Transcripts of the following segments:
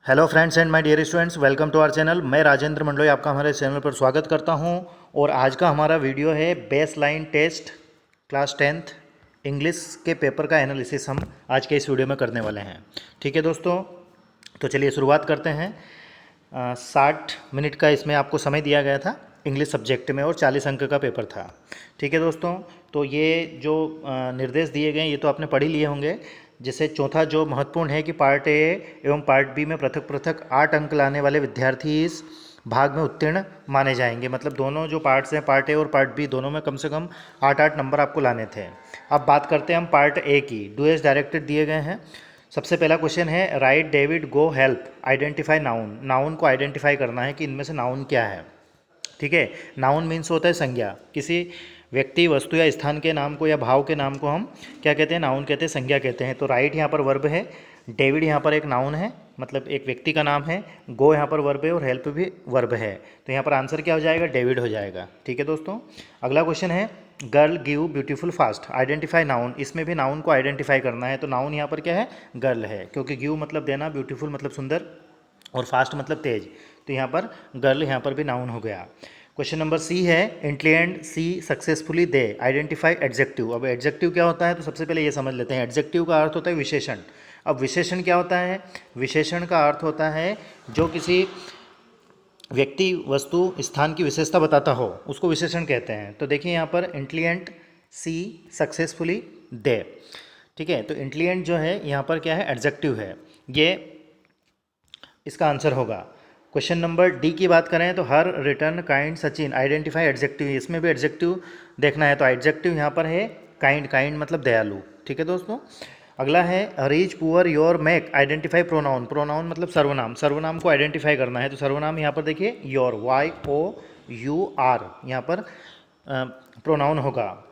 Hello friends and my dear students, welcome to our channel. मैं राजेंद्र मंडलोई आपका हमारे channel पर स्वागत करता हूं। और आज का हमारा वीडियो है baseline test class 10th English के पेपर का एनालिसिस हम आज के इस वीडियो में करने वाले हैं। ठीक है दोस्तों, तो चलिए शुरुआत करते हैं। 60 मिनट का इसमें आपको समय दिया गया था इंग्लिश सब्जेक्ट में और 40 अंक का पेपर था। ठीक है दोस्तों, तो ये जो निर्देश दिए गए ये तो आपने पढ़ ही लिए होंगे। जैसे चौथा जो महत्वपूर्ण है कि पार्ट ए एवं पार्ट बी में पृथक पृथक 8 अंक लाने वाले विद्यार्थी इस भाग में उत्तीर्ण माने जाएंगे। मतलब दोनों जो पार्ट्स हैं, पार्ट ए और पार्ट बी, दोनों में कम से कम 8-8 नंबर आपको लाने थे। अब बात करते हैं हम पार्ट ए की। डू एज डायरेक्टेड दिए गए हैं। सबसे पहला क्वेश्चन है राइट डेविड गो हेल्प आइडेंटिफाई नाउन। नाउन को आइडेंटिफाई करना है कि इनमें से नाउन क्या है। ठीक है, नाउन मीन्स होता है संज्ञा। किसी व्यक्ति, वस्तु या स्थान के नाम को या भाव के नाम को हम क्या कहते हैं? नाउन कहते हैं, संज्ञा कहते हैं। तो राइट यहाँ पर वर्ब है, डेविड यहाँ पर एक नाउन है, मतलब एक व्यक्ति का नाम है, गो यहाँ पर वर्ब है और हेल्प भी वर्ब है। तो यहाँ पर आंसर क्या हो जाएगा? डेविड हो जाएगा। ठीक है दोस्तों, अगला क्वेश्चन है girl give beautiful fast identify noun. इसमें भी नाउन को आइडेंटिफाई करना है। तो नाउन यहाँ पर क्या है? गर्ल है, क्योंकि गिव मतलब देना, ब्यूटीफुल मतलब सुंदर और फास्ट मतलब तेज। तो यहाँ पर गर्ल यहाँ पर भी नाउन हो गया। क्वेश्चन नंबर सी है intelligent C successfully they identify adjective. अब एडजेक्टिव क्या होता है? तो सबसे पहले ये समझ लेते हैं। एडजेक्टिव का अर्थ होता है विशेषण। अब विशेषण क्या होता है? विशेषण का अर्थ होता है जो किसी व्यक्ति, वस्तु, स्थान की विशेषता बताता हो, उसको विशेषण कहते हैं। तो देखिए यहाँ पर इंटेलिजेंट सी सक्सेसफुली दे। ठीक है, तो इंटेलिजेंट जो है यहाँ पर क्या है? एडजेक्टिव है, ये इसका आंसर होगा। क्वेश्चन नंबर डी की बात करें तो हर return kind Sachin identify adjective. इसमें भी एडजेक्टिव देखना है। तो एडजेक्टिव यहाँ पर है काइंड। काइंड मतलब दयालु। ठीक है दोस्तों, अगला है rich poor your make identify pronoun. Pronoun मतलब सर्वनाम। सर्वनाम को आइडेंटिफाई करना है। तो सर्वनाम यहाँ पर देखिए योर, YOUR यहाँ पर प्रोनाउन होगा।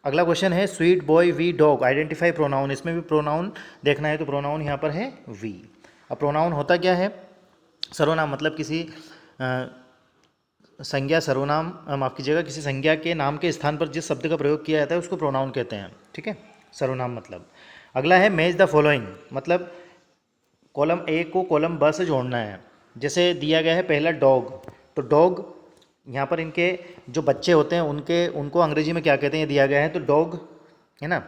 अगला क्वेश्चन है sweet boy we dog identify pronoun. इसमें भी प्रोनाउन देखना है। तो प्रोनाउन यहाँ पर है वी। अब प्रोनाउन होता क्या है? सर्वनाम मतलब किसी संज्ञा, सर्वनाम, माफ़ कीजिएगा, किसी संज्ञा के नाम के स्थान पर जिस शब्द का प्रयोग किया जाता है उसको प्रोनाउन कहते हैं। ठीक है, सर्वनाम मतलब। अगला है मैच द फॉलोइंग, मतलब कॉलम ए को कॉलम ब से जोड़ना है। जैसे दिया गया है पहला डॉग, तो डॉग यहाँ पर इनके जो बच्चे होते हैं उनको अंग्रेजी में क्या कहते हैं? ये दिया गया है। तो डॉग है ना,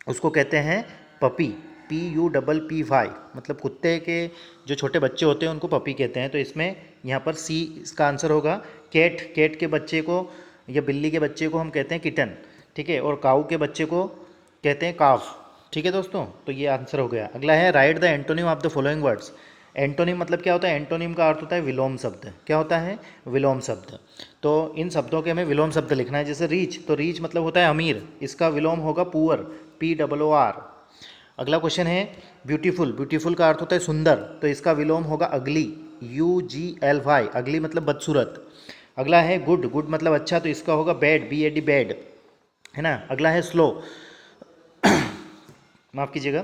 उसको कहते हैं पपी, PUPPY, मतलब कुत्ते के जो छोटे बच्चे होते हैं उनको पपी कहते हैं। तो इसमें यहाँ पर सी इसका आंसर होगा। कैट, कैट के बच्चे को या बिल्ली के बच्चे को हम कहते हैं किटन। ठीक है, और काऊ के बच्चे को कहते हैं काफ। ठीक है दोस्तों, तो ये आंसर हो गया। अगला है write the antonym of the following words. Antonym मतलब क्या होता है? एंटोनिम का अर्थ होता है विलोम शब्द। क्या होता है? विलोम शब्द। तो इन शब्दों के हमें विलोम शब्द लिखना है। जैसे रीच, तो रीच मतलब होता है अमीर, इसका विलोम होगा पुअर, POOR। अगला क्वेश्चन है ब्यूटीफुल। ब्यूटीफुल का अर्थ होता है सुंदर, तो इसका विलोम होगा अगली, UGLY। अगली मतलब बदसूरत। अगला है गुड। गुड मतलब अच्छा, तो इसका होगा बैड, BAD बैड, है ना। अगला है स्लो, माफ़ कीजिएगा,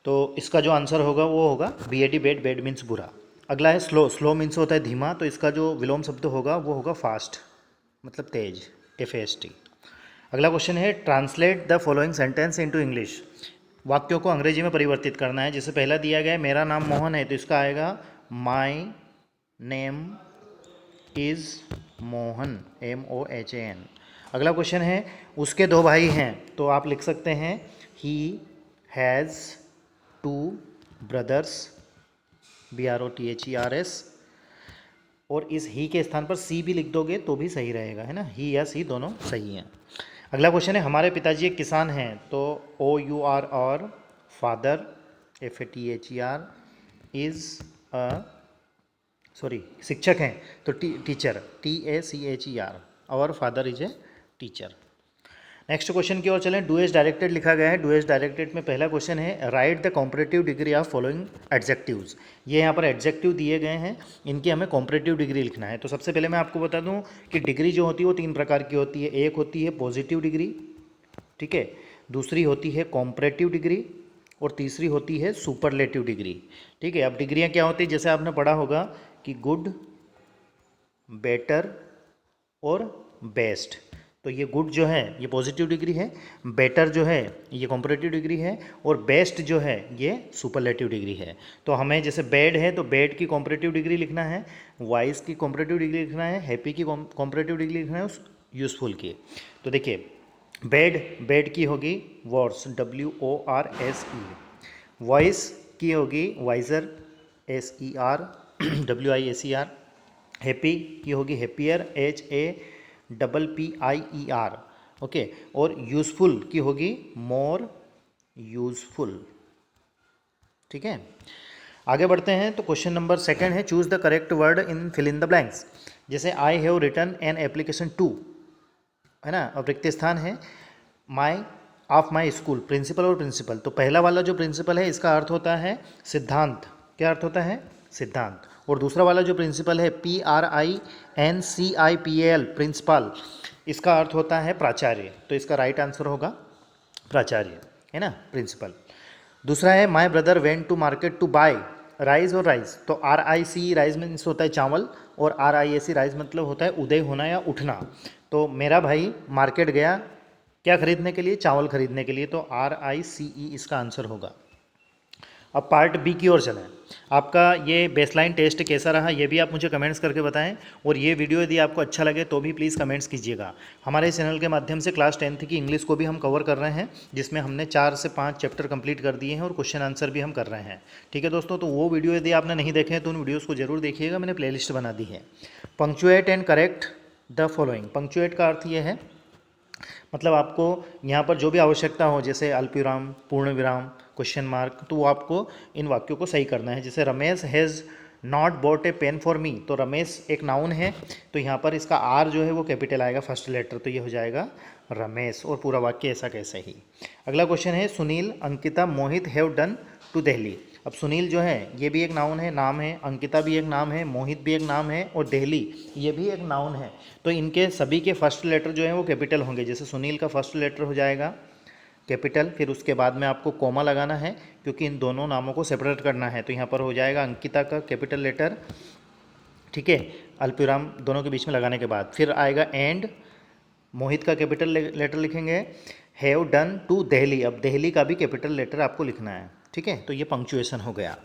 तो इसका जो आंसर होगा वो होगा BAD बैड। बैड मीन्स बुरा। अगला है स्लो। स्लो मीन्स होता है धीमा, तो इसका जो विलोम शब्द होगा वो होगा फास्ट, मतलब तेज, FAST। अगला क्वेश्चन है translate the following sentence into English. वाक्यों को अंग्रेजी में परिवर्तित करना है। जैसे पहला दिया गया है मेरा नाम मोहन है, तो इसका आएगा my name is Mohan, MOHAN। अगला क्वेश्चन है उसके दो भाई हैं, तो आप लिख सकते हैं ही हैज़ 2 ब्रदर्स, BROTHERS। और इस ही के स्थान पर सी भी लिख दोगे तो भी सही रहेगा, है ना। ही या सी दोनों सही हैं। अगला क्वेश्चन है हमारे पिताजी एक किसान हैं, तो OUR और फादर, FATHER इज़ सॉरी शिक्षक हैं, तो टीचर, TACHER, और father is a teacher. Next question की ओर चलें। डू एज डायरेक्टेड लिखा गया है। डू एज डायरेक्टेड में पहला क्वेश्चन है write the comparative degree of following adjectives. ये यहाँ पर एडजेक्टिव दिए गए हैं, इनकी हमें कॉम्परेटिव डिग्री लिखना है। तो सबसे पहले मैं आपको बता दूँ कि डिग्री जो होती है वो 3 प्रकार की होती है। एक होती है पॉजिटिव डिग्री, ठीक है, दूसरी होती है कॉम्परेटिव डिग्री, और तीसरी होती है सुपरलेटिव डिग्री। ठीक है, अब डिग्रियाँ क्या होती है? जैसे आपने पढ़ा होगा कि गुड, बेटर और बेस्ट। तो तो ये गुड जो है ये पॉजिटिव डिग्री है, बेटर जो है ये कॉम्परेटिव डिग्री है, और बेस्ट जो है ये सुपरलेटिव डिग्री है। तो हमें जैसे बैड है तो बैड की कॉम्परेटिव डिग्री लिखना है, वाइज की कॉम्परेटिव डिग्री लिखना है, हैप्पी की कॉम्परेटिव डिग्री लिखना है, यूज़फुल की। तो देखिए बैड की होगी वर्स, WORSE, वॉइस की होगी वाइजर, SER, WISER, हैप्पी की होगी हैप्पियर, HAPPIER, ओके, और यूज़फुल की होगी मोर यूज़फुल। ठीक है, आगे बढ़ते हैं। तो क्वेश्चन नंबर सेकंड है, choose the correct word in fill in the blanks. जैसे I have written an application to, है ना, और रिक्त स्थान है माई स्कूल, प्रिंसिपल और प्रिंसिपल। तो पहला वाला जो प्रिंसिपल है इसका अर्थ होता है सिद्धांत। क्या अर्थ होता है? सिद्धांत। और दूसरा वाला जो प्रिंसिपल है PRINCIPAL, प्रिंसिपल, इसका अर्थ होता है प्राचार्य। तो इसका राइट आंसर होगा प्राचार्य, है ना, प्रिंसिपल। दूसरा है my brother went to market to buy rice और राइस। तो RIC राइस मीन्स होता है चावल, और RISE राइस मतलब होता है उदय होना या उठना। तो मेरा भाई मार्केट गया क्या खरीदने के लिए? चावल खरीदने के लिए। तो RICE इसका आंसर होगा। अब पार्ट बी की ओर चलें। आपका ये बेसलाइन टेस्ट कैसा रहा ये भी आप मुझे कमेंट्स करके बताएं, और ये वीडियो यदि आपको अच्छा लगे तो भी प्लीज़ कमेंट्स कीजिएगा। हमारे चैनल के माध्यम से क्लास 10th की इंग्लिश को भी हम कवर कर रहे हैं, जिसमें हमने 4 से 5 चैप्टर कंप्लीट कर दिए हैं और क्वेश्चन आंसर भी हम कर रहे हैं। ठीक है दोस्तों, तो वो वीडियो यदि आपने नहीं देखे हैं तो उन वीडियोज़ को जरूर देखिएगा, मैंने प्लेलिस्ट बना दी है। Punctuate and correct the following. Punctuate का अर्थ ये है, मतलब आपको यहाँ पर जो भी आवश्यकता हो, जैसे अल्पविराम, पूर्ण विराम, क्वेश्चन मार्क, तो वो आपको इन वाक्यों को सही करना है। जैसे Ramesh has not bought a pen for me, तो रमेश एक नाउन है, तो यहाँ पर इसका आर जो है वो कैपिटल आएगा फर्स्ट लेटर, तो ये हो जाएगा रमेश, और पूरा वाक्य ऐसा कैसे ही। अगला क्वेश्चन है, सुनील, अंकिता, मोहित हैव डन टू दिल्ली। अब सुनील जो है ये भी एक नाउन है, नाम है, अंकिता भी एक नाम है, मोहित भी एक नाम है, और दिल्ली ये भी एक नाउन है। तो इनके सभी के फर्स्ट लेटर जो है वो कैपिटल होंगे। जैसे सुनील का फर्स्ट लेटर हो जाएगा कैपिटल, फिर उसके बाद में आपको कॉमा लगाना है क्योंकि इन दोनों नामों को सेपरेट करना है। तो यहाँ पर हो जाएगा अंकिता का कैपिटल लेटर, ठीक है, अल्पविराम दोनों के बीच में लगाने के बाद, फिर आएगा एंड, मोहित का कैपिटल लेटर लिखेंगे, हैव डन टू दिल्ली। अब दिल्ली का भी कैपिटल लेटर आपको लिखना है, ठीक है। तो ये पंक्चुएशन हो गया।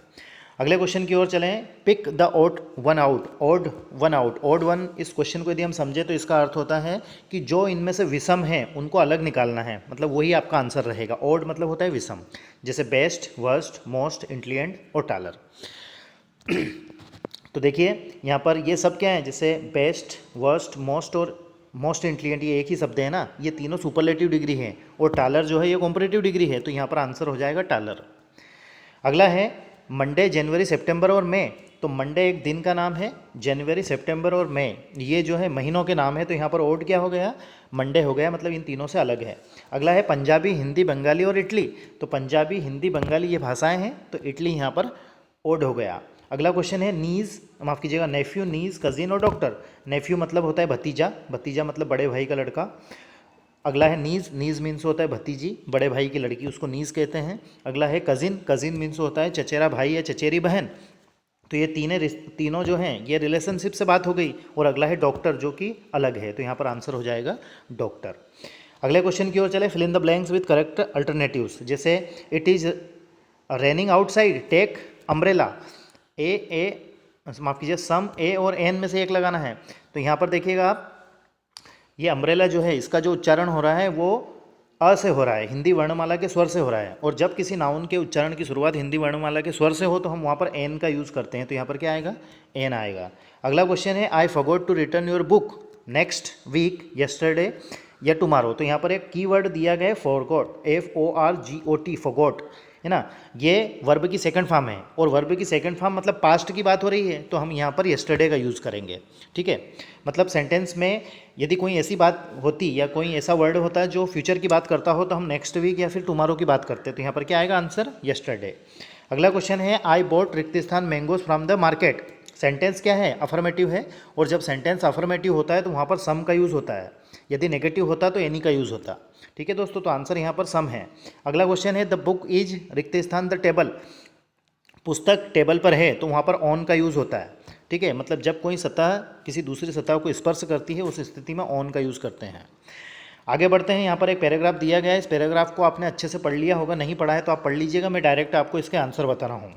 अगले क्वेश्चन की ओर चलें। Pick the odd one out, odd one out, odd one, इस क्वेश्चन को यदि हम समझें तो इसका अर्थ होता है कि जो इनमें से विषम है उनको अलग निकालना है, मतलब वही आपका आंसर रहेगा। ऑड मतलब होता है विषम, जैसे बेस्ट, वर्स्ट, मोस्ट, इंटेलिजेंट और टालर। तो देखिए यहाँ पर ये सब क्या है, जैसे बेस्ट, वर्स्ट, मोस्ट और मोस्ट इंटेलिजेंट, ये एक ही शब्द है ना, ये तीनों सुपरलेटिव डिग्री है, और टालर जो है ये कॉम्परेटिव डिग्री है, तो यहाँ पर आंसर हो जाएगा टालर। अगला है मंडे, जनवरी, सितंबर और मई। तो मंडे एक दिन का नाम है, जनवरी, सितंबर और मई ये जो है महीनों के नाम है, तो यहाँ पर ओड क्या हो गया? मंडे हो गया, मतलब इन तीनों से अलग है। अगला है पंजाबी, हिंदी, बंगाली और इटली। तो पंजाबी, हिंदी, बंगाली ये भाषाएं हैं, तो इटली यहाँ पर ओड हो गया। अगला क्वेश्चन है नीज, माफ़ कीजिएगा, नेफ्यू, नीज, कजिन और डॉक्टर। नेफ्यू मतलब होता है भतीजा, भतीजा मतलब बड़े भाई का लड़का। अगला है नीज, नीज मीन्स होता है भतीजी, बड़े भाई की लड़की, उसको नीज कहते हैं। अगला है कजिन, कजिन मीन्स होता है चचेरा भाई या चचेरी बहन। तो ये तीनों जो हैं ये रिलेशनशिप से बात हो गई। और अगला है डॉक्टर, जो कि अलग है, तो यहाँ पर आंसर हो जाएगा डॉक्टर। अगले क्वेश्चन की ओर चले। Fill in the blanks with correct alternatives. जैसे it is raining outside, take umbrella. माफ़ कीजिए, सम ए और एन में से एक लगाना है। तो यहाँ पर देखिएगा आप, ये अम्ब्रेला जो है इसका जो उच्चारण हो रहा है वो अ से हो रहा है, हिंदी वर्णमाला के स्वर से हो रहा है। और जब किसी नाउन के उच्चारण की शुरुआत हिंदी वर्णमाला के स्वर से हो तो हम वहाँ पर एन का यूज़ करते हैं, तो यहाँ पर क्या आएगा? एन आएगा। अगला क्वेश्चन है, I forgot to return your book next week, yesterday या टुमारो। तो यहाँ पर एक कीवर्ड दिया गया है फॉरगॉट, FORGOT, फॉरगॉट, है ना। ये वर्ब की सेकंड फॉर्म है, और वर्ब की सेकंड फॉर्म मतलब पास्ट की बात हो रही है, तो हम यहाँ पर यस्टरडे का यूज़ करेंगे, ठीक है। मतलब सेंटेंस में यदि कोई ऐसी बात होती या कोई ऐसा वर्ड होता है जो फ्यूचर की बात करता हो, तो हम नेक्स्ट वीक या फिर टुमारो की बात करते हैं, तो यहाँ पर क्या आएगा आंसर? यस्टरडे। अगला क्वेश्चन है, आई बॉट रिक्त स्थान mangoes from the market. Sentence क्या है? अफर्मेटिव है, और जब सेंटेंस अफर्मेटिव होता है तो वहाँ पर सम का यूज़ होता है, यदि नेगेटिव होता तो एनी का यूज़ होता, ठीक है दोस्तों। तो आंसर यहाँ पर सम है। अगला क्वेश्चन है, द बुक इज रिक्त स्थान द टेबल। पुस्तक टेबल पर है, तो वहाँ पर ऑन का यूज़ होता है, ठीक है। मतलब जब कोई सतह किसी दूसरी सतह को स्पर्श करती है उस स्थिति में ऑन का यूज़ करते हैं। आगे बढ़ते हैं। यहाँ पर एक पैराग्राफ दिया गया है, इस पैराग्राफ को आपने अच्छे से पढ़ लिया होगा, नहीं पढ़ा है तो आप पढ़ लीजिएगा, मैं डायरेक्ट आपको इसके आंसर बता रहा हूँ।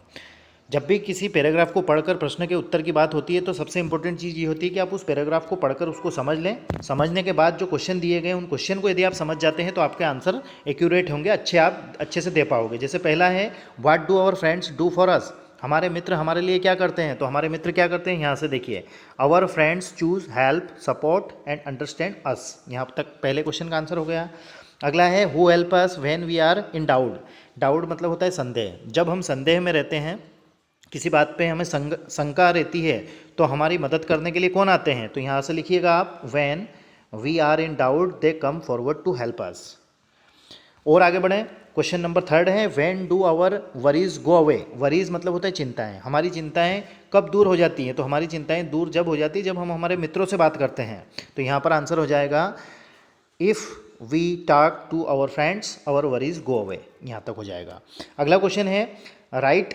जब भी किसी पैराग्राफ को पढ़कर प्रश्न के उत्तर की बात होती है तो सबसे इंपॉर्टेंट चीज़ ये होती है कि आप उस पैराग्राफ को पढ़कर उसको समझ लें। समझने के बाद जो क्वेश्चन दिए गए उन क्वेश्चन को यदि आप समझ जाते हैं तो आपके आंसर एक्यूरेट होंगे, आप अच्छे से दे पाओगे। जैसे पहला है what do our friends do for us, हमारे मित्र हमारे लिए क्या करते हैं, तो हमारे मित्र क्या करते हैं, यहाँ से देखिए, our friends choose help support and understand us, यहाँ तक पहले क्वेश्चन का आंसर हो गया। अगला है who help us when we are in doubt, doubt मतलब होता है संदेह, जब हम संदेह में रहते हैं, किसी बात पे हमें शंका रहती है तो हमारी मदद करने के लिए कौन आते हैं, तो यहाँ से लिखिएगा आप when we are in doubt they come forward to help us. और आगे बढ़ें, क्वेश्चन नंबर 3 है when do our worries go away, worries मतलब होता है चिंताएं, हमारी चिंताएं कब दूर हो जाती हैं, तो हमारी चिंताएं दूर जब हो जाती है जब हम हमारे मित्रों से बात करते हैं, तो यहाँ पर आंसर हो जाएगा if we talk to our friends our worries go away, यहाँ तक हो जाएगा। अगला क्वेश्चन है write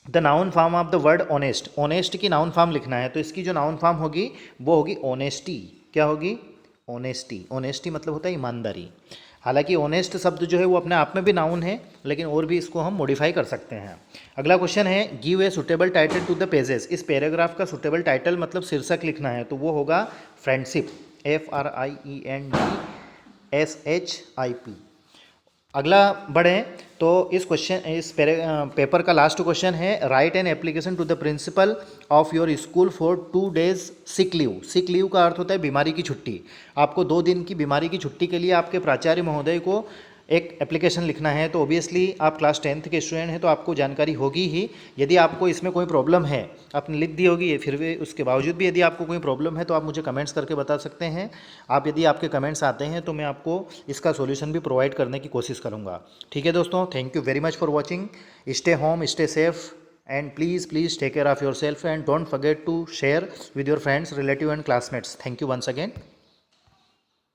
the noun form of the word honest, honest की नाउन फॉर्म लिखना है, तो इसकी जो नाउन फॉर्म होगी वो होगी ऑनेस्टी, क्या होगी, ऑनेस्टी, ऑनेस्टी मतलब होता है ईमानदारी। हालांकि ऑनेस्ट शब्द जो है वो अपने आप में भी नाउन है, लेकिन और भी इसको हम मॉडिफाई कर सकते हैं। अगला क्वेश्चन है give a suitable title to the pages, इस पैराग्राफ का सुटेबल टाइटल मतलब शीर्षक लिखना है, तो वो होगा फ्रेंडशिप, FRIENDSHIP। अगला बढ़ें तो इस पेपर का लास्ट क्वेश्चन है write an application to the principal of your school for 2 days sick leave, sick leave का अर्थ होता है बीमारी की छुट्टी, आपको 2 दिन की बीमारी की छुट्टी के लिए आपके प्राचार्य महोदय को एक एप्लीकेशन लिखना है। तो ऑब्वियसली आप क्लास 10th के स्टूडेंट हैं तो आपको जानकारी होगी ही, यदि आपको इसमें कोई प्रॉब्लम है, आपने लिख दी होगी ये, फिर भी उसके बावजूद भी यदि आपको कोई प्रॉब्लम है तो आप मुझे कमेंट्स करके बता सकते हैं। आप यदि आपके कमेंट्स आते हैं तो मैं आपको इसका सॉल्यूशन भी प्रोवाइड करने की कोशिश करूँगा। ठीक है दोस्तों, thank you very much for watching, stay home, stay safe and please take care of yourself and don't forget to share with your friends, relative and classmates. Thank you once again.